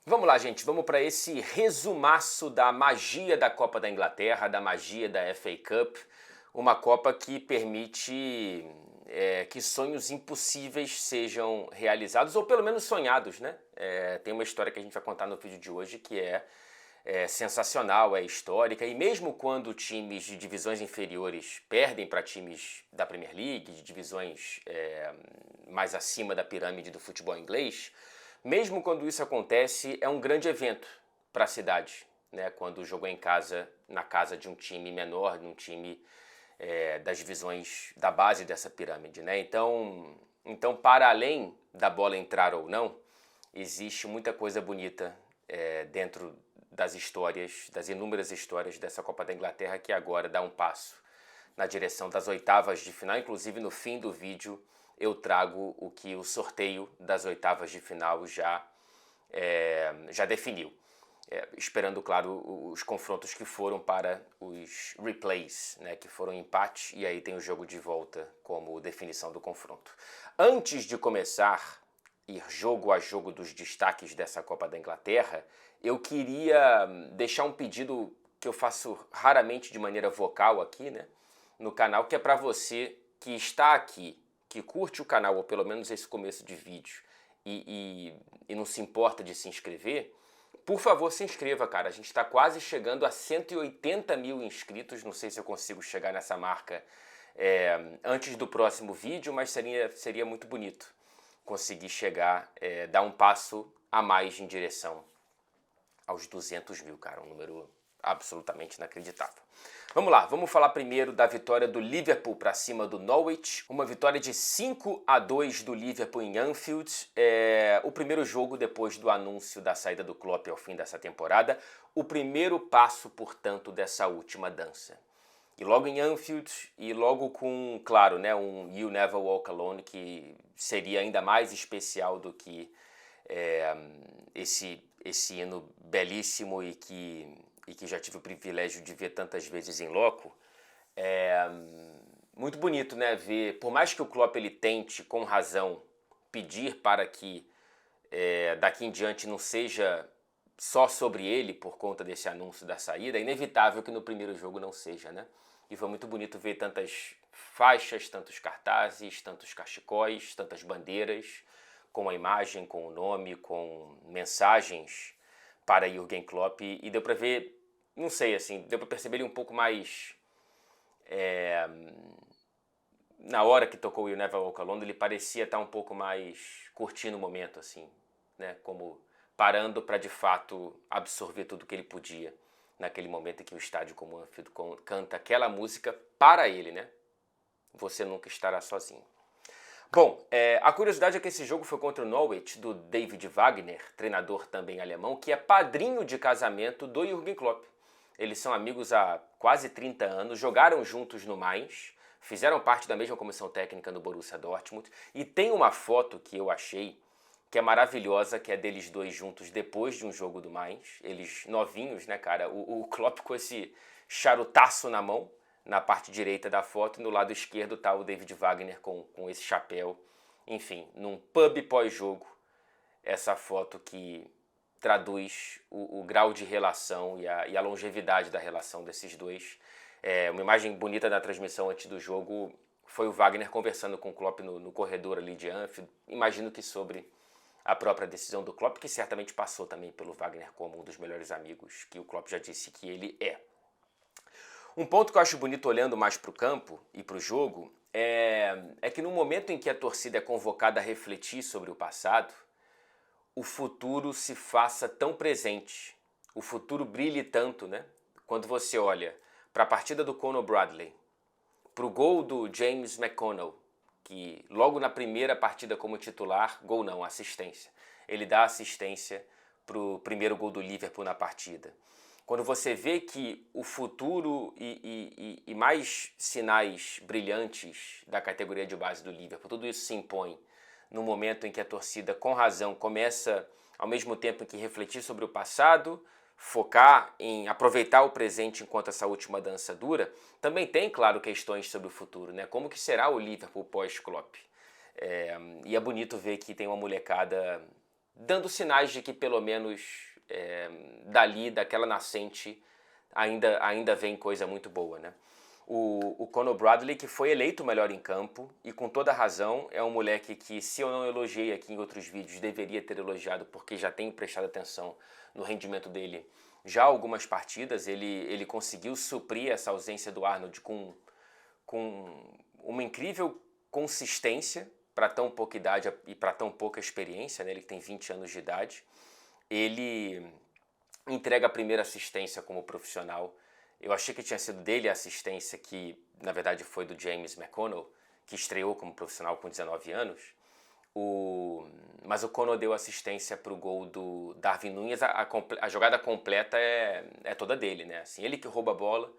Vamos lá, gente, vamos para esse resumaço da magia da Copa da Inglaterra, da magia da FA Cup, uma Copa que permite que sonhos impossíveis sejam realizados, ou pelo menos sonhados, né? Tem uma história que a gente vai contar no vídeo de hoje que é sensacional, é histórica, e mesmo quando times de divisões inferiores perdem para times da Premier League, de divisões mais acima da pirâmide do futebol inglês, mesmo quando isso acontece, é um grande evento para a cidade, né? Quando o jogo é em casa, na casa de um time menor, de um time das divisões da base dessa pirâmide, né? Então, para além da bola entrar ou não, existe muita coisa bonita dentro das histórias, das inúmeras histórias dessa Copa da Inglaterra, que agora dá um passo na direção das oitavas de final. Inclusive, no fim do vídeo, eu trago o que o sorteio das oitavas de final já definiu. Esperando, claro, os confrontos que foram para os replays, né, que foram empate, e aí tem o jogo de volta como definição do confronto. Antes de começar, ir jogo a jogo dos destaques dessa Copa da Inglaterra, eu queria deixar um pedido que eu faço raramente de maneira vocal aqui, né, no canal, que é para você que está aqui, que curte o canal, ou pelo menos esse começo de vídeo, e não se importa de se inscrever. Por favor, se inscreva, cara. A gente está quase chegando a 180 mil inscritos. Não sei se eu consigo chegar nessa marca antes do próximo vídeo, mas seria muito bonito conseguir chegar, dar um passo a mais em direção aos 200 mil, cara. Um número absolutamente inacreditável. Vamos lá, vamos falar primeiro da vitória do Liverpool para cima do Norwich. Uma vitória de 5-2 do Liverpool em Anfield. O primeiro jogo depois do anúncio da saída do Klopp ao fim dessa temporada. O primeiro passo, portanto, dessa última dança. E logo em Anfield, e logo com, claro, né, um You Never Walk Alone, que seria ainda mais especial do que esse hino belíssimo e que já tive o privilégio de ver tantas vezes em loco. Muito bonito, né, ver, por mais que o Klopp ele tente, com razão, pedir para que daqui em diante não seja só sobre ele por conta desse anúncio da saída, é inevitável que no primeiro jogo não seja, né? E foi muito bonito ver tantas faixas, tantos cartazes, tantos cachecóis, tantas bandeiras, com a imagem, com o nome, com mensagens para Jürgen Klopp, e deu para ver, não sei, assim, deu para perceber ele um pouco mais... na hora que tocou o You Never Walk Alone, ele parecia estar um pouco mais curtindo o momento, assim, né? Como parando para de fato absorver tudo que ele podia naquele momento em que o estádio como Anfield canta aquela música para ele, né? Você nunca estará sozinho. Bom, a curiosidade é que esse jogo foi contra o Norwich, do David Wagner, treinador também alemão, que é padrinho de casamento do Jürgen Klopp. Eles são amigos há quase 30 anos, jogaram juntos no Mainz, fizeram parte da mesma comissão técnica no Borussia Dortmund, e tem uma foto que eu achei que é maravilhosa, que é deles dois juntos depois de um jogo do Mainz, eles novinhos, né, cara, o Klopp com esse charutaço na mão, na parte direita da foto, e no lado esquerdo está o David Wagner com esse chapéu. Enfim, num pub pós-jogo, essa foto que traduz o grau de relação e a longevidade da relação desses dois. Uma imagem bonita da transmissão antes do jogo foi o Wagner conversando com o Klopp no corredor ali de Anfield. Imagino que sobre a própria decisão do Klopp, que certamente passou também pelo Wagner como um dos melhores amigos, que o Klopp já disse que ele é. Um ponto que eu acho bonito olhando mais para o campo e para o jogo é que no momento em que a torcida é convocada a refletir sobre o passado, o futuro se faça tão presente, o futuro brilhe tanto, né? Quando você olha para a partida do Conor Bradley, para o gol do James McConnell, que logo na primeira partida como titular, gol não, assistência, ele dá assistência para o primeiro gol do Liverpool na partida. Quando você vê que o futuro e mais sinais brilhantes da categoria de base do Liverpool, tudo isso se impõe no momento em que a torcida, com razão, começa, ao mesmo tempo em que refletir sobre o passado, focar em aproveitar o presente enquanto essa última dança dura, também tem, claro, questões sobre o futuro, né? Como que será o Liverpool pós-Klopp? E é bonito ver que tem uma molecada dando sinais de que pelo menos dali, daquela nascente, ainda vem coisa muito boa, né? O Conor Bradley, que foi eleito o melhor em campo, e com toda razão, é um moleque que, se eu não elogiei aqui em outros vídeos, deveria ter elogiado, porque já tenho prestado atenção no rendimento dele já há algumas partidas. Ele conseguiu suprir essa ausência do Arnold com uma incrível consistência para tão pouca idade e para tão pouca experiência, né? Ele que tem 20 anos de idade. Ele entrega a primeira assistência como profissional. Eu achei que tinha sido dele a assistência, que na verdade foi do James McConnell, que estreou como profissional com 19 anos. Mas o Conor deu assistência para o gol do Darwin Núñez. A jogada completa é toda dele, né? Assim, ele que rouba a bola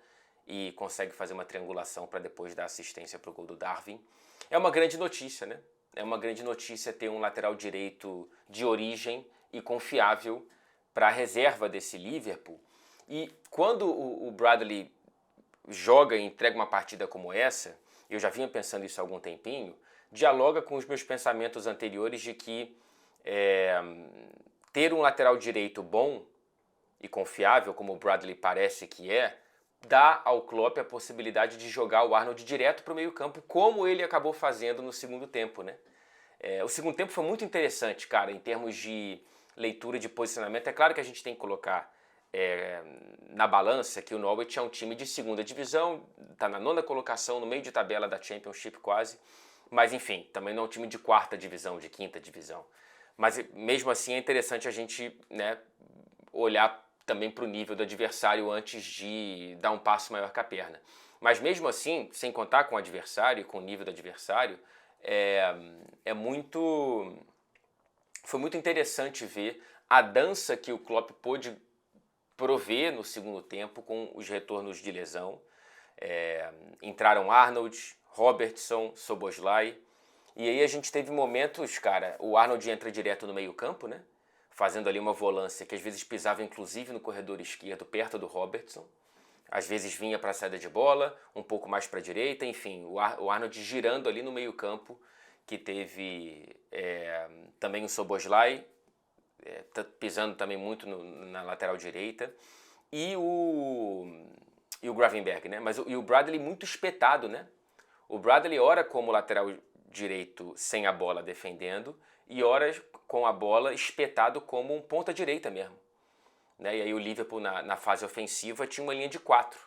e consegue fazer uma triangulação para depois dar assistência para o gol do Darwin. É uma grande notícia, né? É uma grande notícia ter um lateral direito de origem e confiável para a reserva desse Liverpool. E quando o Bradley joga e entrega uma partida como essa, eu já vinha pensando isso há algum tempinho, dialoga com os meus pensamentos anteriores de que ter um lateral direito bom e confiável, como o Bradley parece que dá ao Klopp a possibilidade de jogar o Arnold direto para o meio campo, como ele acabou fazendo no segundo tempo, né? O segundo tempo foi muito interessante, cara, em termos de leitura de posicionamento. É claro que a gente tem que colocar na balança que o Norwich é um time de segunda divisão, está na 9ª colocação, no meio de tabela da Championship quase, mas enfim, também não é um time de 4ª divisão, de 5ª divisão. Mas mesmo assim é interessante a gente, né, olhar também para o nível do adversário antes de dar um passo maior que a perna. Mas mesmo assim, sem contar com o adversário, com o nível do adversário, foi muito interessante ver a dança que o Klopp pôde prover no segundo tempo com os retornos de lesão. Entraram Arnold, Robertson, Szoboszlai, e aí a gente teve momentos, cara, o Arnold entra direto no meio campo, né? Fazendo ali uma volância que às vezes pisava inclusive no corredor esquerdo, perto do Robertson. Às vezes vinha para a saída de bola, um pouco mais para a direita, enfim, o Arnold girando ali no meio campo, que teve também o Szoboszlai, pisando também muito na lateral direita, e o Gravenberch, né? E o Bradley muito espetado, né? O Bradley ora como lateral direito sem a bola defendendo e ora com a bola espetado como um ponta direita mesmo, né? E aí o Liverpool na fase ofensiva tinha uma linha de 4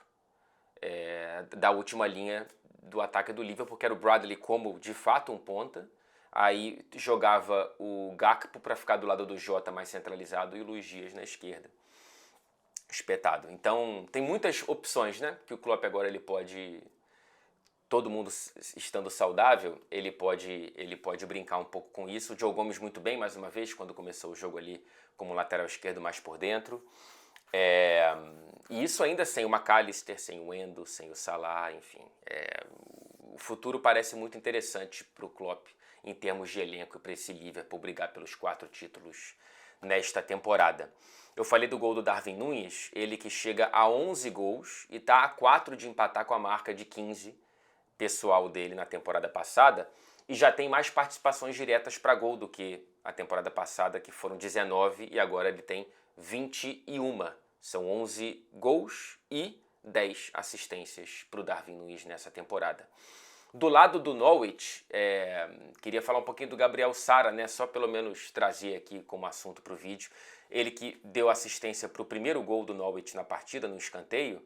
da última linha do ataque do Liverpool, que era o Bradley como de fato um ponta. Aí jogava o Gakpo para ficar do lado do Jota mais centralizado e o Luís Dias na esquerda, espetado. Então tem muitas opções, né? Que o Klopp agora ele pode, todo mundo estando saudável, ele pode brincar um pouco com isso. O Joe Gomes muito bem, mais uma vez, quando começou o jogo ali como lateral esquerdo mais por dentro. E isso ainda sem o McAllister, sem o Endo, sem o Salah, enfim. O futuro parece muito interessante para o Klopp em termos de elenco e para esse Liverpool brigar pelos 4 títulos nesta temporada. Eu falei do gol do Darwin Núñez, ele que chega a 11 gols e está a 4 de empatar com a marca de 15 pessoal dele na temporada passada, e já tem mais participações diretas para gol do que a temporada passada, que foram 19, e agora ele tem 21. São 11 gols e 10 assistências para o Darwin Núñez nessa temporada. Do lado do Norwich, queria falar um pouquinho do Gabriel Sara, né? Só pelo menos trazer aqui como assunto para o vídeo. Ele que deu assistência para o primeiro gol do Norwich na partida, no escanteio.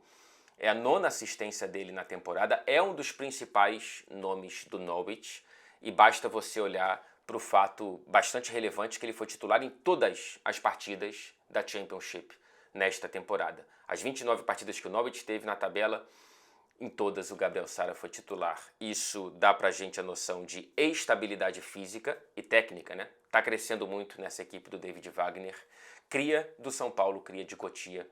É a 9ª assistência dele na temporada. É um dos principais nomes do Norwich. E basta você olhar para o fato bastante relevante que ele foi titular em todas as partidas da Championship nesta temporada. As 29 partidas que o Norwich teve na tabela, em todas o Gabriel Sara foi titular. Isso dá pra gente a noção de estabilidade física e técnica, né? Tá crescendo muito nessa equipe do David Wagner. Cria do São Paulo, cria de Cotia.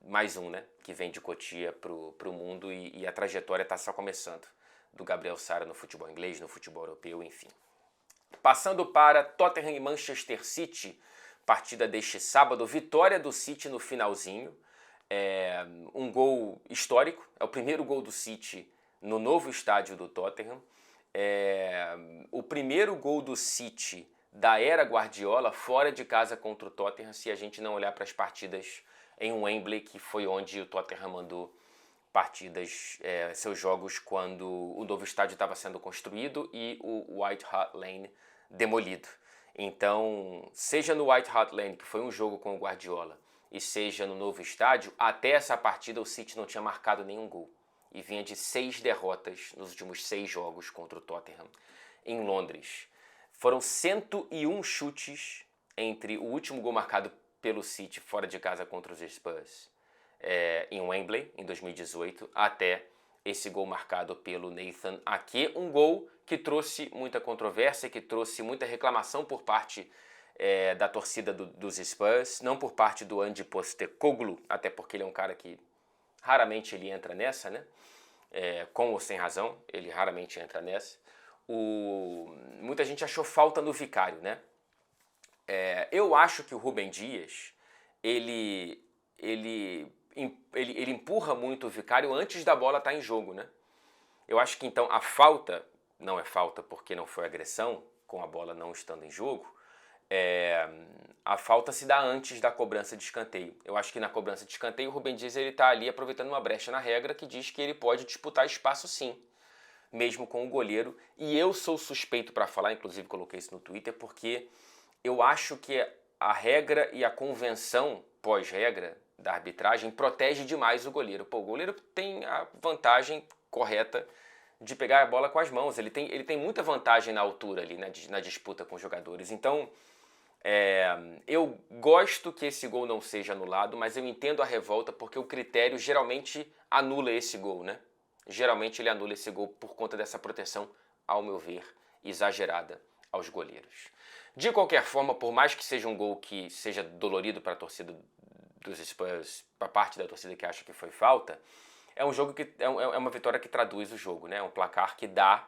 Mais um, né? Que vem de Cotia pro mundo e a trajetória tá só começando. Do Gabriel Sara no futebol inglês, no futebol europeu, enfim. Passando para Tottenham e Manchester City, partida deste sábado, vitória do City no finalzinho. Um gol histórico, é o primeiro gol do City no novo estádio do Tottenham. O primeiro gol do City da era Guardiola fora de casa contra o Tottenham, se a gente não olhar para as partidas em Wembley, que foi onde o Tottenham mandou seus jogos quando o novo estádio estava sendo construído e o White Hart Lane demolido. Então, seja no White Hart Lane, que foi um jogo com o Guardiola, e seja no novo estádio, até essa partida o City não tinha marcado nenhum gol. E vinha de 6 derrotas nos últimos 6 jogos contra o Tottenham em Londres. Foram 101 chutes entre o último gol marcado pelo City fora de casa contra os Spurs em Wembley, em 2018, até esse gol marcado pelo Nathan Ake, um gol que trouxe muita controvérsia, que trouxe muita reclamação por parte da torcida dos Spurs, não por parte do Ange Postecoglou, até porque ele é um cara que raramente ele entra nessa, né? Com ou sem razão, ele raramente entra nessa. Muita gente achou falta no Vicário, né? Eu acho que o Rúben Dias, ele empurra muito o Vicário antes da bola estar em jogo, né? Eu acho que então a falta, não é falta porque não foi agressão, com a bola não estando em jogo, a falta se dá antes da cobrança de escanteio. Eu acho que na cobrança de escanteio o Rúben Dias está ali aproveitando uma brecha na regra que diz que ele pode disputar espaço sim, mesmo com o goleiro. E eu sou suspeito para falar, inclusive coloquei isso no Twitter, porque eu acho que a regra e a convenção pós-regra da arbitragem protege demais o goleiro. Pô, o goleiro tem a vantagem correta de pegar a bola com as mãos. Ele tem muita vantagem na altura ali, na disputa com os jogadores. Então, eu gosto que esse gol não seja anulado, mas eu entendo a revolta porque o critério geralmente anula esse gol, né? Geralmente ele anula esse gol por conta dessa proteção, ao meu ver, exagerada aos goleiros. De qualquer forma, por mais que seja um gol que seja dolorido para a torcida dos Spurs, para parte da torcida que acha que foi falta, é um jogo que é uma vitória que traduz o jogo, né? É um placar que dá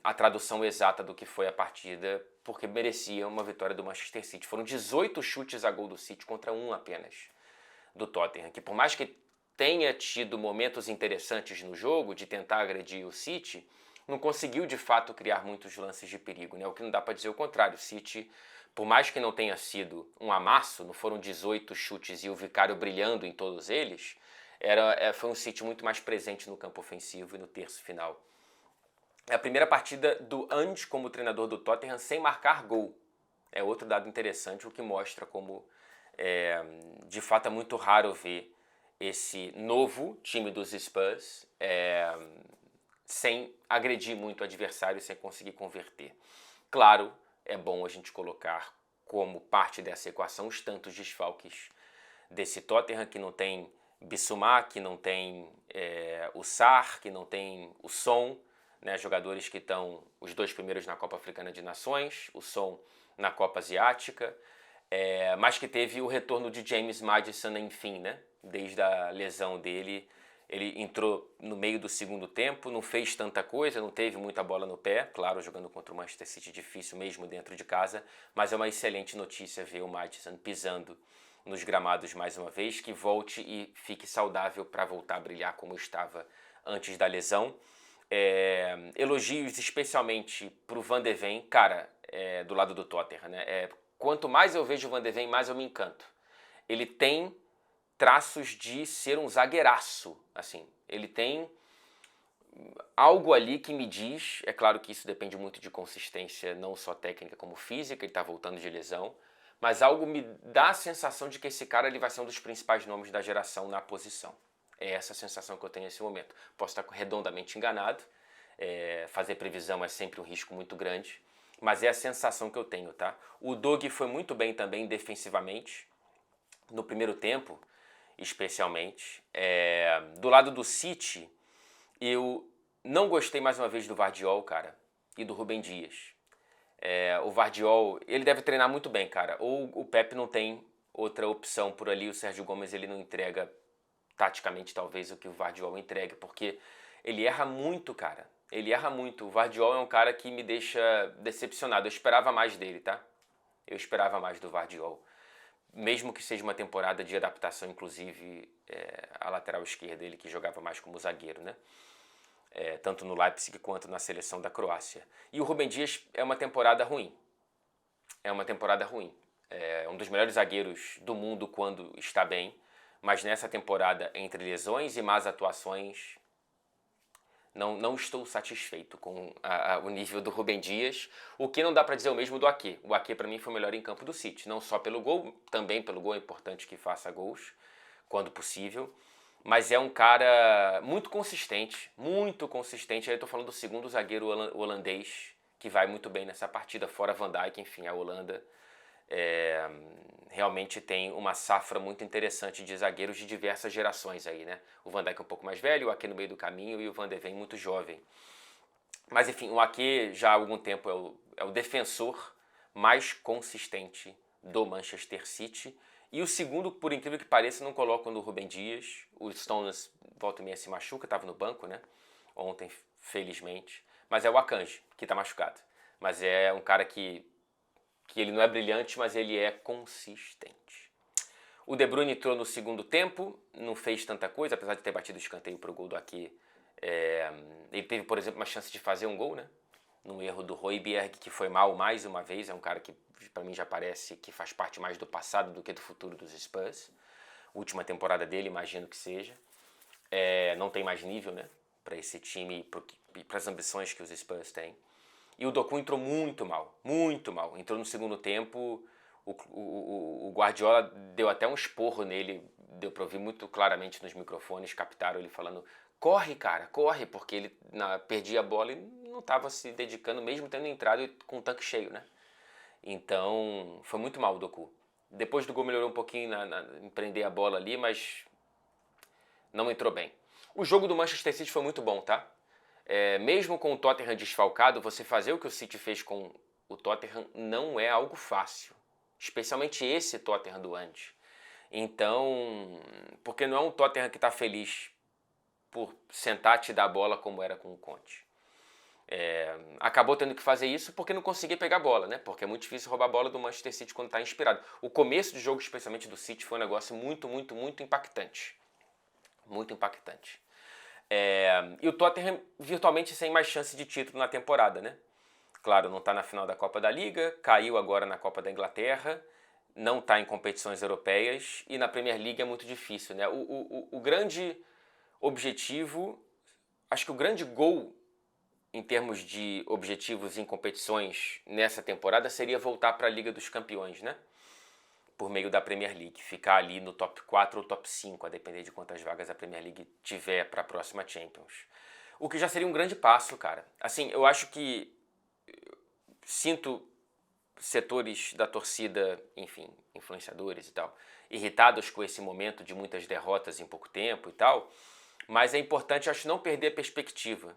a tradução exata do que foi a partida, porque merecia uma vitória do Manchester City. Foram 18 chutes a gol do City contra 1 apenas do Tottenham, que por mais que tenha tido momentos interessantes no jogo de tentar agredir o City, não conseguiu de fato criar muitos lances de perigo, né? O que não dá para dizer o contrário. O City, por mais que não tenha sido um amasso, não foram 18 chutes e o Vicário brilhando em todos eles, foi um City muito mais presente no campo ofensivo e no terço final. É a primeira partida do Ange como treinador do Tottenham sem marcar gol. É outro dado interessante, o que mostra como de fato é muito raro ver esse novo time dos Spurs sem agredir muito o adversário, sem conseguir converter. Claro, é bom a gente colocar como parte dessa equação os tantos desfalques desse Tottenham, que não tem Bissouma, que não tem o Sarr, que não tem o Son, né, jogadores que estão os 2 primeiros na Copa Africana de Nações, o Son na Copa Asiática, mas que teve o retorno de James Maddison, enfim, né, desde a lesão dele. Ele entrou no meio do segundo tempo, não fez tanta coisa, não teve muita bola no pé, claro, jogando contra o Manchester City difícil mesmo dentro de casa, mas é uma excelente notícia ver o Maddison pisando nos gramados mais uma vez, que volte e fique saudável para voltar a brilhar como estava antes da lesão. Elogios especialmente para o Van de Ven, cara, do lado do Tottenham, né? Quanto mais eu vejo o Van de Ven, mais eu me encanto. Ele tem traços de ser um zagueiraço, assim. Ele tem algo ali que me diz, é claro que isso depende muito de consistência, não só técnica como física, ele está voltando de lesão, mas algo me dá a sensação de que esse cara ele vai ser um dos principais nomes da geração na posição. É essa a sensação que eu tenho nesse momento. Posso estar redondamente enganado, fazer previsão é sempre um risco muito grande, mas é a sensação que eu tenho, tá? O Doug foi muito bem também defensivamente, no primeiro tempo, especialmente. Do lado do City, eu não gostei mais uma vez do Vardiol, cara, e do Rúben Dias. O Vardiol, ele deve treinar muito bem, cara. Ou o Pep não tem outra opção por ali, o Sérgio Gomes ele não entrega taticamente talvez o que o Vardiol entrega, porque ele erra muito, cara. Ele erra muito. O Vardiol é um cara que me deixa decepcionado. Eu esperava mais dele, tá? Eu esperava mais do Vardiol. Mesmo que seja uma temporada de adaptação, inclusive, a lateral esquerda, ele que jogava mais como zagueiro, né? tanto no Leipzig quanto na seleção da Croácia. E o Rúben Dias é uma temporada ruim. É uma temporada ruim. É um dos melhores zagueiros do mundo quando está bem, mas nessa temporada, entre lesões e más atuações, não estou satisfeito com o nível do Rúben Dias, o que não dá para dizer o mesmo do Ake. O Ake, para mim, foi o melhor em campo do City, não só pelo gol, também pelo gol, é importante que faça gols, quando possível, mas é um cara muito consistente, aí eu estou falando do segundo zagueiro holandês, que vai muito bem nessa partida, fora Van Dijk, enfim, a Holanda realmente tem uma safra muito interessante de zagueiros de diversas gerações aí, né? O Van Dijk um pouco mais velho, o Ake no meio do caminho e o Van de Ven muito jovem. Mas enfim, o Ake já há algum tempo é o defensor mais consistente do Manchester City. E o segundo, por incrível que pareça, não coloco no Rúben Dias. O Stones volta e meia se machuca, estava no banco, né? Ontem, felizmente. Mas é o Akanji, que está machucado. Mas é um cara que ele não é brilhante, mas ele é consistente. O De Bruyne entrou no segundo tempo, não fez tanta coisa, apesar de ter batido o escanteio para o gol do Ake. Ele teve, por exemplo, uma chance de fazer um gol, né? Num erro do Højbjerg, que foi mal mais uma vez. É um cara que, para mim, já parece que faz parte mais do passado do que do futuro dos Spurs. Última temporada dele, imagino que seja. Não tem mais nível, né? Para esse time e para as ambições que os Spurs têm. E o Doku entrou muito mal. Entrou no segundo tempo, o Guardiola deu até um esporro nele, deu para ouvir muito claramente nos microfones, captaram ele falando: corre, cara, corre, porque ele perdia a bola e não estava se dedicando, mesmo tendo entrado com o tanque cheio, né? Então, foi muito mal o Doku. Depois do gol melhorou um pouquinho em prender a bola ali, mas não entrou bem. O jogo do Manchester City foi muito bom, tá? Mesmo com o Tottenham desfalcado, você fazer o que o City fez com o Tottenham não é algo fácil. Especialmente esse Tottenham do antes. Então, porque não é um Tottenham que está feliz por sentar te dar a bola como era com o Conte. Acabou tendo que fazer isso porque não conseguia pegar a bola, né? Porque é muito difícil roubar a bola do Manchester City quando está inspirado. O começo do jogo, especialmente do City, foi um negócio muito impactante. Muito impactante. E o Tottenham virtualmente sem mais chance de título na temporada, né? Claro, não está na final da Copa da Liga, caiu agora na Copa da Inglaterra, não está em competições europeias e na Premier League é muito difícil, né? O grande objetivo, acho que o grande gol em termos de objetivos em competições nessa temporada seria voltar para a Liga dos Campeões, né? Por meio da Premier League, ficar ali no top 4 ou top 5, a depender de quantas vagas a Premier League tiver para a próxima Champions. O que já seria um grande passo, cara. Assim, eu acho que sinto setores da torcida, enfim, influenciadores e tal, irritados com esse momento de muitas derrotas em pouco tempo e tal, mas é importante, acho, não perder a perspectiva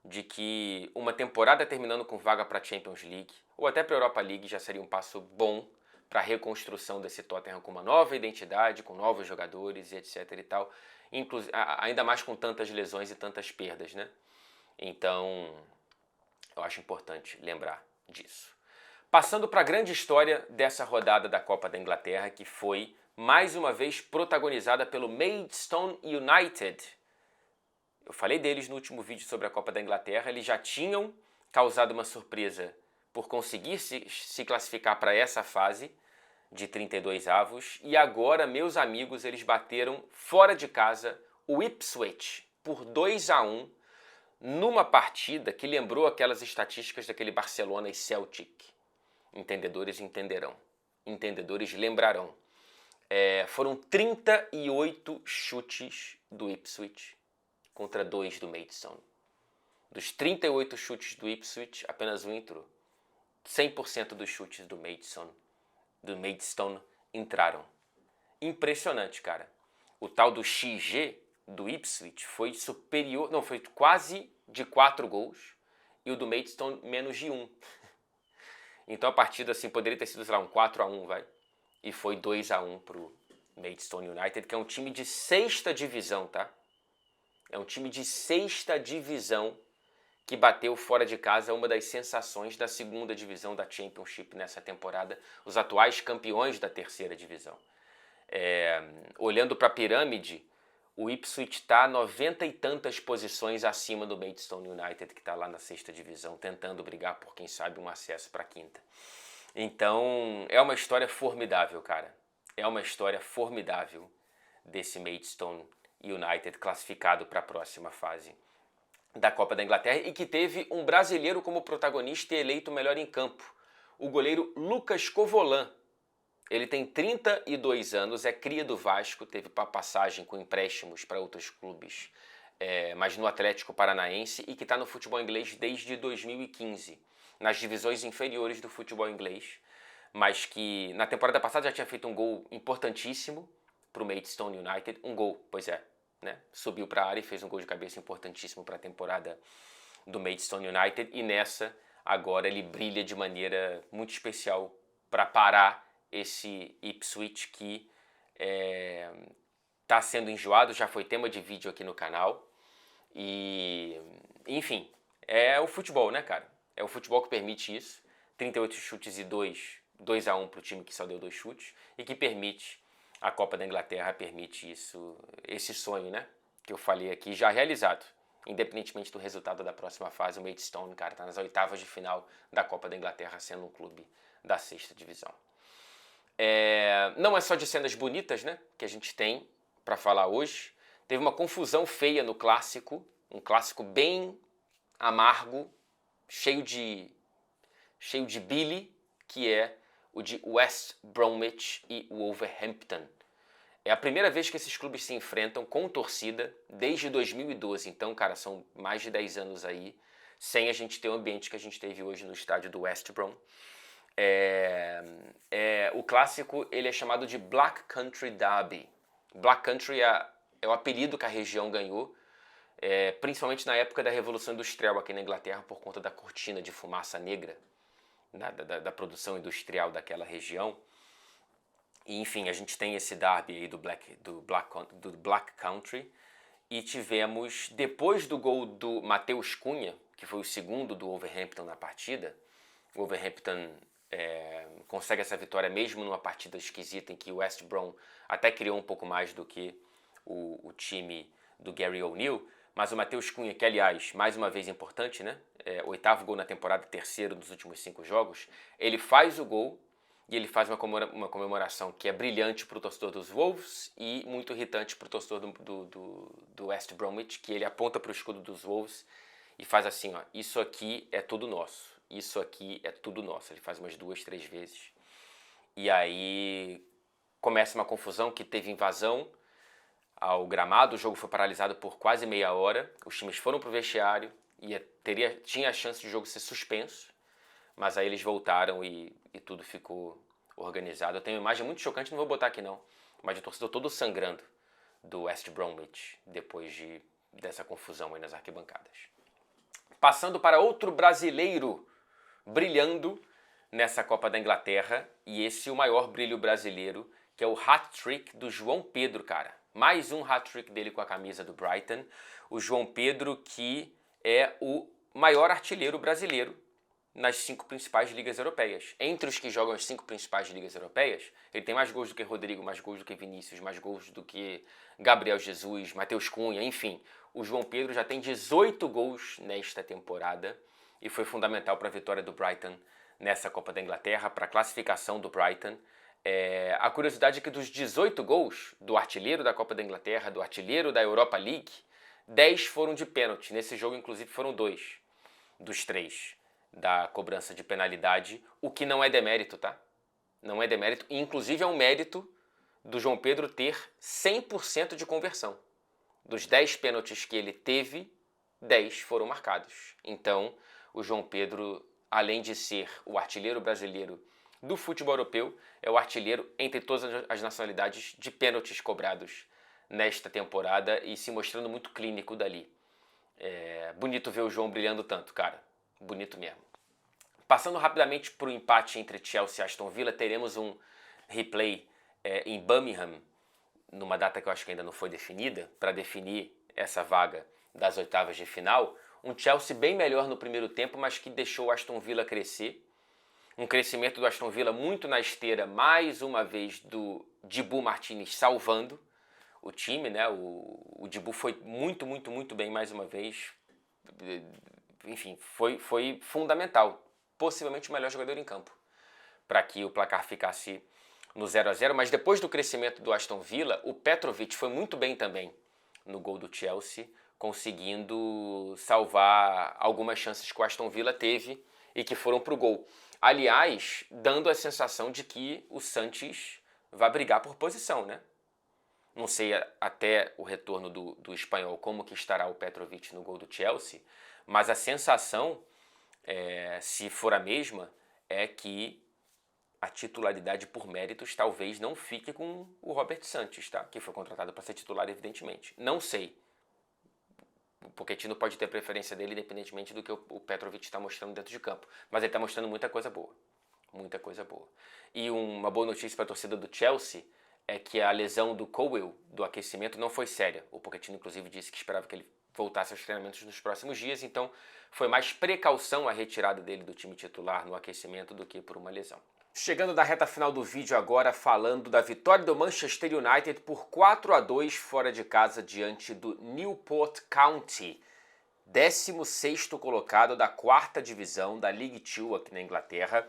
de que uma temporada terminando com vaga para a Champions League ou até para a Europa League já seria um passo bom para a reconstrução desse Tottenham com uma nova identidade, com novos jogadores e etc e tal, ainda mais com tantas lesões e tantas perdas, né? Então, eu acho importante lembrar disso. Passando para a grande história dessa rodada da Copa da Inglaterra, que foi, mais uma vez, protagonizada pelo Maidstone United. Eu falei deles no último vídeo sobre a Copa da Inglaterra, eles já tinham causado uma surpresa por conseguir se classificar para essa fase de 32 avos, e agora, meus amigos, eles bateram fora de casa o Ipswich por 2-1 numa partida que lembrou aquelas estatísticas daquele Barcelona e Celtic. Entendedores entenderão, entendedores lembrarão. Foram 38 chutes do Ipswich contra 2 do Maidstone. Dos 38 chutes do Ipswich, apenas um entrou. 100% dos chutes do Maidstone entraram. Impressionante, cara. O tal do XG do Ipswich foi superior, não, foi quase de 4 gols e o do Maidstone menos de 1. Então a partida assim poderia ter sido, sei lá, um 4-1, vai. E foi 2-1 pro Maidstone United, que é um time de 6ª divisão, tá? É um time de 6ª divisão que bateu fora de casa uma das sensações da 2ª divisão da Championship nessa temporada, os atuais campeões da 3ª divisão. Olhando para a pirâmide, o Ipswich está 90 e tantas posições acima do Maidstone United, que está lá na 6ª divisão, tentando brigar por, quem sabe, um acesso para a 5ª. Então, é uma história formidável, cara. É uma história formidável desse Maidstone United classificado para a próxima fase da Copa da Inglaterra e que teve um brasileiro como protagonista e eleito melhor em campo, o goleiro Lucas Covolan. Ele tem 32 anos, é cria do Vasco, teve passagem com empréstimos para outros clubes, mas no Atlético Paranaense, e que está no futebol inglês desde 2015, nas divisões inferiores do futebol inglês, mas que na temporada passada já tinha feito um gol importantíssimo para o Maidstone United, um gol, pois é, né? Subiu para a área e fez um gol de cabeça importantíssimo para a temporada do Maidstone United, e nessa agora ele brilha de maneira muito especial para parar esse Ipswich que está sendo enjoado, já foi tema de vídeo aqui no canal. E, enfim, é o futebol, né, cara? É o futebol que permite isso. 38 chutes e 2-1 para o time que só deu 2 chutes, e que permite, a Copa da Inglaterra permite isso, esse sonho, né, que eu falei aqui, já realizado. Independentemente do resultado da próxima fase, o Maidstone, cara, está nas 8ª de final da Copa da Inglaterra, sendo um clube da 6ª divisão. Não é só de cenas bonitas, né, que a gente tem para falar hoje. Teve uma confusão feia no clássico, um clássico bem amargo, cheio de bile, que é o de West Bromwich e Wolverhampton. É a primeira vez que esses clubes se enfrentam com torcida desde 2012. Então, cara, são mais de 10 anos aí, sem a gente ter o ambiente que a gente teve hoje no estádio do West Brom. O clássico ele é chamado de Black Country Derby. Black Country é o apelido que a região ganhou, principalmente na época da Revolução Industrial aqui na Inglaterra, por conta da cortina de fumaça negra da produção industrial daquela região. E, enfim, a gente tem esse derby aí do Black Country, e tivemos, depois do gol do Matheus Cunha, que foi o segundo do Wolverhampton na partida, o Wolverhampton consegue essa vitória mesmo numa partida esquisita em que o West Brom até criou um pouco mais do que o time do Gary O'Neill, mas o Matheus Cunha, que aliás, mais uma vez importante, né? 8º gol na temporada, 3º dos últimos 5 jogos, ele faz o gol e ele faz uma comemoração que é brilhante para o torcedor dos Wolves e muito irritante para o torcedor do West Bromwich, que ele aponta para o escudo dos Wolves e faz assim, ó, isso aqui é tudo nosso. Isso aqui é tudo nosso. Ele faz umas 2, 3 vezes. E aí começa uma confusão, que teve invasão ao gramado. O jogo foi paralisado por quase meia hora. Os times foram para o vestiário e tinha a chance de o jogo ser suspenso. Mas aí eles voltaram e tudo ficou organizado. Eu tenho uma imagem muito chocante, não vou botar aqui não. Mas o torcedor todo sangrando do West Bromwich depois dessa confusão aí nas arquibancadas. Passando para outro brasileiro brilhando nessa Copa da Inglaterra, e esse é o maior brilho brasileiro, que é o hat-trick do João Pedro, cara. Mais um hat-trick dele com a camisa do Brighton. O João Pedro, que é o maior artilheiro brasileiro nas 5 principais ligas europeias. Entre os que jogam as 5 principais ligas europeias, ele tem mais gols do que Rodrigo, mais gols do que Vinícius, mais gols do que Gabriel Jesus, Matheus Cunha, enfim. O João Pedro já tem 18 gols nesta temporada, e foi fundamental para a vitória do Brighton nessa Copa da Inglaterra, para a classificação do Brighton. A curiosidade é que dos 18 gols do artilheiro da Copa da Inglaterra, do artilheiro da Europa League, 10 foram de pênalti. Nesse jogo, inclusive, foram 2 dos 3 da cobrança de penalidade, o que não é demérito, tá? Não é demérito, e inclusive é um mérito do João Pedro ter 100% de conversão. Dos 10 pênaltis que ele teve, 10 foram marcados. Então, o João Pedro, além de ser o artilheiro brasileiro do futebol europeu, é o artilheiro entre todas as nacionalidades de pênaltis cobrados nesta temporada e se mostrando muito clínico dali. Bonito ver o João brilhando tanto, cara. Bonito mesmo. Passando rapidamente para o empate entre Chelsea e Aston Villa, teremos um replay em Birmingham, numa data que eu acho que ainda não foi definida, para definir essa vaga das 8º de final. Um Chelsea bem melhor no primeiro tempo, mas que deixou o Aston Villa crescer. Um crescimento do Aston Villa muito na esteira, mais uma vez, do Dibu Martínez salvando. o time, né? O Dibu foi muito, muito, muito bem mais uma vez. Enfim, foi fundamental. Possivelmente o melhor jogador em campo para que o placar ficasse no 0-0. Mas depois do crescimento do Aston Villa, o Petrovic foi muito bem também no gol do Chelsea, conseguindo salvar algumas chances que o Aston Villa teve e que foram para o gol. Aliás, dando a sensação de que o Sanches vai brigar por posição, né? Não sei até o retorno do espanhol como que estará o Petrovic no gol do Chelsea, mas a sensação, se for a mesma, é que a titularidade por méritos talvez não fique com o Robert Sanches, tá? Que foi contratado para ser titular, evidentemente. Não sei. O Pochettino pode ter a preferência dele independentemente do que o Petrovic está mostrando dentro de campo. Mas ele está mostrando muita coisa boa. Muita coisa boa. E uma boa notícia para a torcida do Chelsea é que a lesão do Cowell, do aquecimento, não foi séria. O Pochettino, inclusive, disse que esperava que ele voltasse aos treinamentos nos próximos dias. Então, foi mais precaução a retirada dele do time titular no aquecimento do que por uma lesão. Chegando na reta final do vídeo agora, falando da vitória do Manchester United por 4-2 fora de casa diante do Newport County, 16º colocado da 4ª divisão da League 2 aqui na Inglaterra.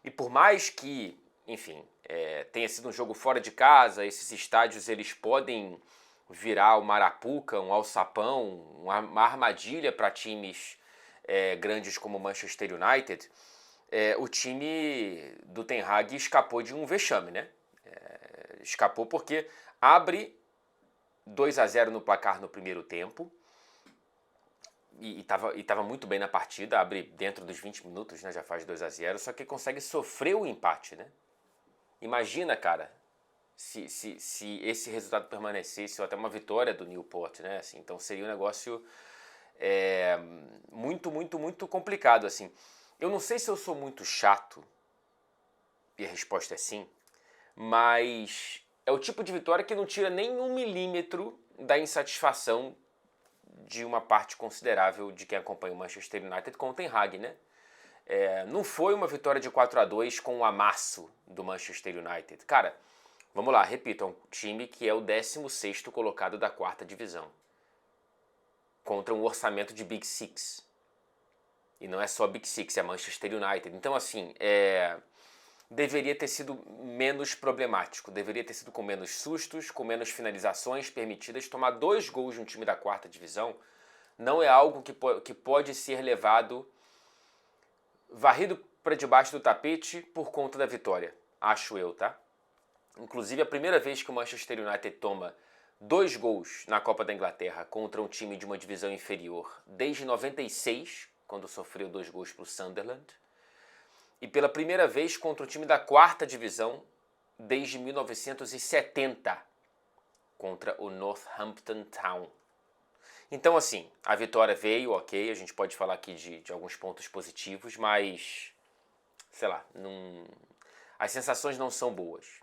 E por mais que, enfim, tenha sido um jogo fora de casa, esses estádios eles podem virar uma arapuca, um alçapão, uma armadilha para times grandes como o Manchester United. O time do Ten Hag escapou de um vexame, né? Escapou porque abre 2-0 no placar no primeiro tempo e estava muito bem na partida, abre dentro dos 20 minutos, né? Já faz 2-0, só que consegue sofrer o empate, né? Imagina, cara, se esse resultado permanecesse ou até uma vitória do Newport, né? Assim, então seria um negócio muito, muito, muito complicado, assim. Eu não sei se eu sou muito chato, e a resposta é sim, mas é o tipo de vitória que não tira nem 1 milímetro da insatisfação de uma parte considerável de quem acompanha o Manchester United com o Ten Hag, né? Não foi uma vitória de 4-2 com o amasso do Manchester United. Cara, vamos lá, repito, é um time que é o 16º colocado da 4ª divisão, contra um orçamento de Big Six. E não é só Big Six, é Manchester United. Então, assim, deveria ter sido menos problemático. Deveria ter sido com menos sustos, com menos finalizações permitidas. Tomar 2 gols de um time da 4ª divisão não é algo que pode ser levado varrido para debaixo do tapete por conta da vitória. Acho eu, tá? Inclusive, a primeira vez que o Manchester United toma 2 gols na Copa da Inglaterra contra um time de uma divisão inferior desde 96, quando sofreu 2 gols para o Sunderland, e pela primeira vez contra o time da 4ª divisão desde 1970, contra o Northampton Town. Então, assim, a vitória veio, ok, a gente pode falar aqui de alguns pontos positivos, mas, sei lá, as sensações não são boas.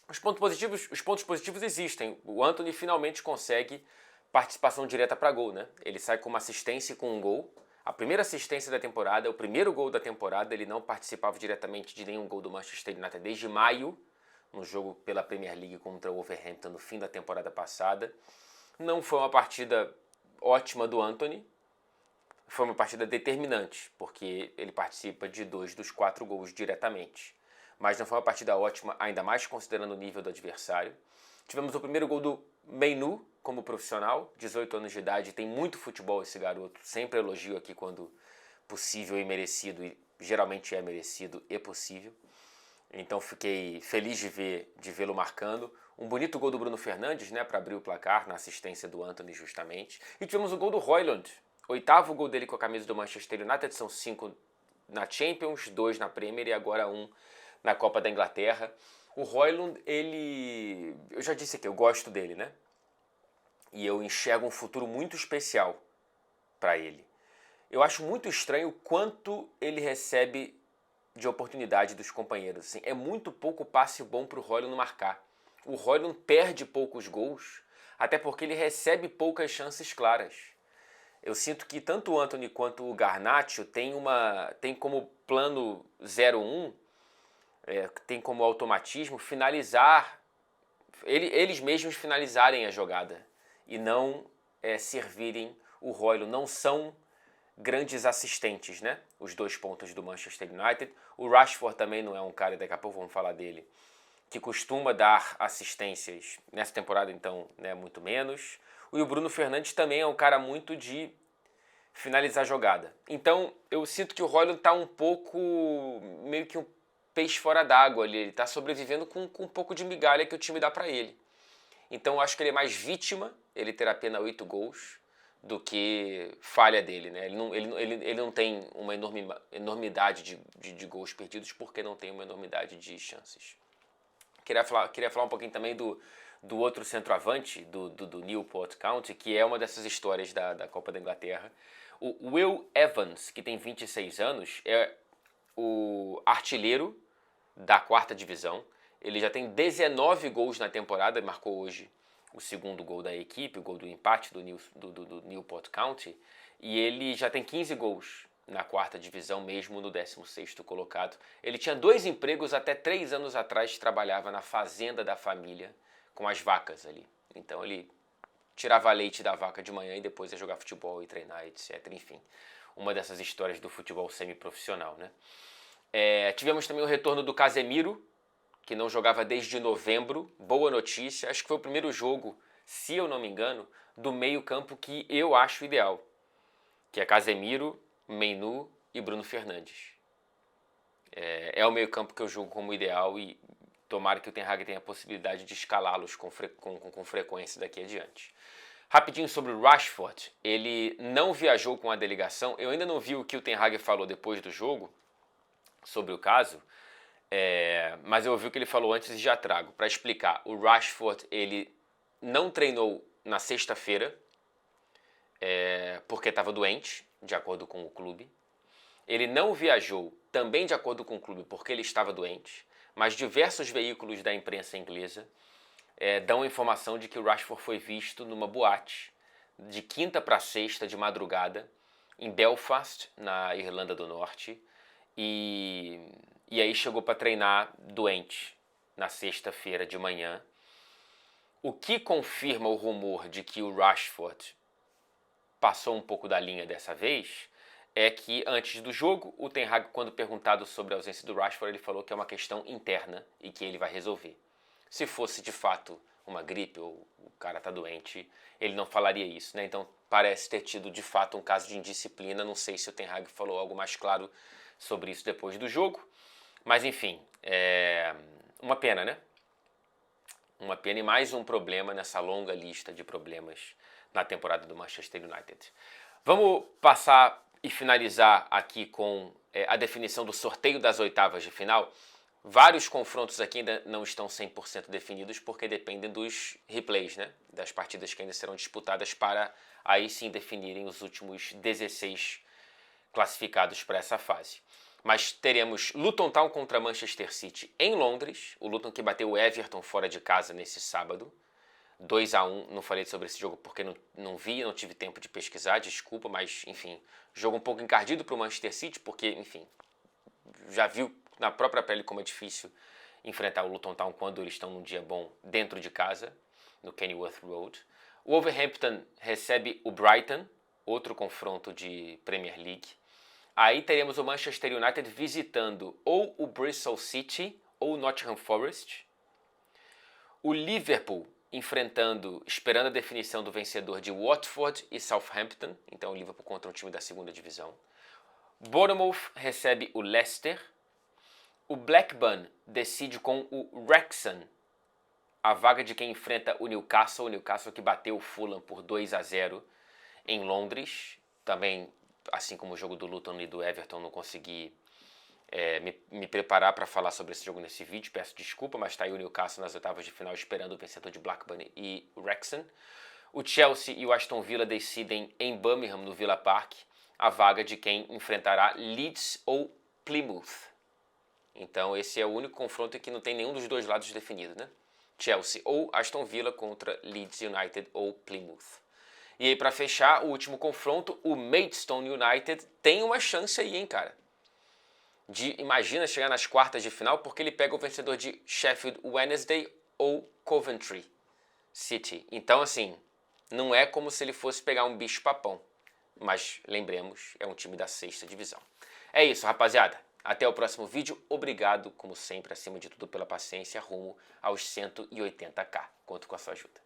Os pontos positivos existem. O Antony finalmente consegue participação direta para gol, né? Ele sai com uma assistência e com um gol. A primeira assistência da temporada, o primeiro gol da temporada, ele não participava diretamente de nenhum gol do Manchester United desde maio, no jogo pela Premier League contra o Wolverhampton no fim da temporada passada. Não foi uma partida ótima do Antony, foi uma partida determinante, porque ele participa de 2 dos 4 gols diretamente. Mas não foi uma partida ótima, ainda mais considerando o nível do adversário. Tivemos o primeiro gol do Mainoo como profissional, 18 anos de idade, tem muito futebol esse garoto, sempre elogio aqui quando possível e merecido, e geralmente é merecido e possível. Então fiquei feliz de vê-lo marcando. Um bonito gol do Bruno Fernandes, né, para abrir o placar na assistência do Antony justamente. E tivemos o gol do Højlund, 8º gol dele com a camisa do Manchester United, são 5 na Champions, 2 na Premier e agora 1 na Copa da Inglaterra. O Højlund, eu já disse aqui, eu gosto dele, né? E eu enxergo um futuro muito especial para ele. Eu acho muito estranho o quanto ele recebe de oportunidade dos companheiros. Assim, é muito pouco passe bom para o Højlund marcar. O Højlund perde poucos gols, até porque ele recebe poucas chances claras. Eu sinto que tanto o Antony quanto o Garnacho tem como plano 0-1, tem como automatismo finalizar eles mesmos finalizarem a jogada e não servirem o Højlund. Não são grandes assistentes, né? Os dois pontas do Manchester United. O Rashford também não é um cara, daqui a pouco vamos falar dele, que costuma dar assistências. Nessa temporada, então, né, muito menos. E o Bruno Fernandes também é um cara muito de finalizar a jogada. Então, eu sinto que o Højlund está um pouco, meio que um peixe fora d'água ali. Ele está sobrevivendo com um pouco de migalha que o time dá para ele. Então, eu acho que ele é mais vítima, ele ter apenas 8 gols, do que falha dele, né? Ele não tem uma enormidade de gols perdidos porque não tem uma enormidade de chances. Queria falar um pouquinho também do outro centroavante, do Newport County, que é uma dessas histórias da Copa da Inglaterra. O Will Evans, que tem 26 anos, é o artilheiro da 4ª divisão. Ele já tem 19 gols na temporada, marcou hoje o segundo gol da equipe, o gol do empate do Newport County, e ele já tem 15 gols na 4ª divisão, mesmo no 16º colocado. Ele tinha 2 empregos até 3 anos atrás, trabalhava na fazenda da família com as vacas ali. Então ele tirava leite da vaca de manhã e depois ia jogar futebol e treinar, etc. Enfim, uma dessas histórias do futebol semiprofissional, né? Tivemos também o retorno do Casemiro, que não jogava desde novembro. Boa notícia, acho que foi o primeiro jogo, se eu não me engano, do meio-campo que eu acho ideal, que é Casemiro, Mainoo e Bruno Fernandes. É o meio-campo que eu julgo como ideal e tomara que o Ten Hag tenha a possibilidade de escalá-los com frequência daqui adiante. Rapidinho sobre o Rashford, ele não viajou com a delegação. Eu ainda não vi o que o Ten Hag falou depois do jogo sobre o caso, mas eu ouvi o que ele falou antes e já trago. Para explicar, o Rashford ele não treinou na sexta-feira porque estava doente, de acordo com o clube. Ele não viajou, também de acordo com o clube, porque ele estava doente, mas diversos veículos da imprensa inglesa dão a informação de que o Rashford foi visto numa boate de quinta para sexta de madrugada em Belfast, na Irlanda do Norte, e aí chegou para treinar doente na sexta-feira de manhã. O que confirma o rumor de que o Rashford passou um pouco da linha dessa vez é que antes do jogo, o Ten Hag, quando perguntado sobre a ausência do Rashford, ele falou que é uma questão interna e que ele vai resolver. Se fosse de fato uma gripe ou o cara está doente, ele não falaria isso, né? Então parece ter tido de fato um caso de indisciplina. Não sei se o Ten Hag falou algo mais claro sobre isso depois do jogo, mas enfim, uma pena, né? Uma pena e mais um problema nessa longa lista de problemas na temporada do Manchester United. Vamos passar e finalizar aqui com a definição do sorteio das oitavas de final. Vários confrontos aqui ainda não estão 100% definidos porque dependem dos replays, né? Das partidas que ainda serão disputadas para aí sim definirem os últimos 16 classificados para essa fase. Mas teremos Luton Town contra Manchester City em Londres. O Luton que bateu o Everton fora de casa nesse sábado. 2-1, não falei sobre esse jogo porque não vi, não tive tempo de pesquisar, desculpa, mas enfim, jogo um pouco encardido para o Manchester City, porque enfim, já viu na própria pele como é difícil enfrentar o Luton Town quando eles estão num dia bom dentro de casa, no Kenilworth Road. O Wolverhampton recebe o Brighton, outro confronto de Premier League. Aí teremos o Manchester United visitando ou o Bristol City ou o Nottingham Forest. O Liverpool esperando a definição do vencedor de Watford e Southampton, então o Liverpool contra um time da 2ª divisão. Bournemouth recebe o Leicester. O Blackburn decide com o Wrexham a vaga de quem enfrenta o Newcastle que bateu o Fulham por 2-0 em Londres. Também, assim como o jogo do Luton e do Everton, não consegui me preparar para falar sobre esse jogo nesse vídeo, peço desculpa, mas está aí o Newcastle nas oitavas de final esperando o vencedor de Blackburn e Wrexham. O Chelsea e o Aston Villa decidem em Birmingham, no Villa Park, a vaga de quem enfrentará Leeds ou Plymouth. Então esse é o único confronto em que não tem nenhum dos dois lados definido, né? Chelsea ou Aston Villa contra Leeds United ou Plymouth. E aí para fechar, o último confronto, o Maidstone United tem uma chance aí, hein, cara? Imagina chegar nas quartas de final, porque ele pega o vencedor de Sheffield Wednesday ou Coventry City. Então, assim, não é como se ele fosse pegar um bicho-papão. Mas, lembremos, é um time da 6ª divisão. É isso, rapaziada. Até o próximo vídeo. Obrigado, como sempre, acima de tudo, pela paciência rumo aos 180k. Conto com a sua ajuda.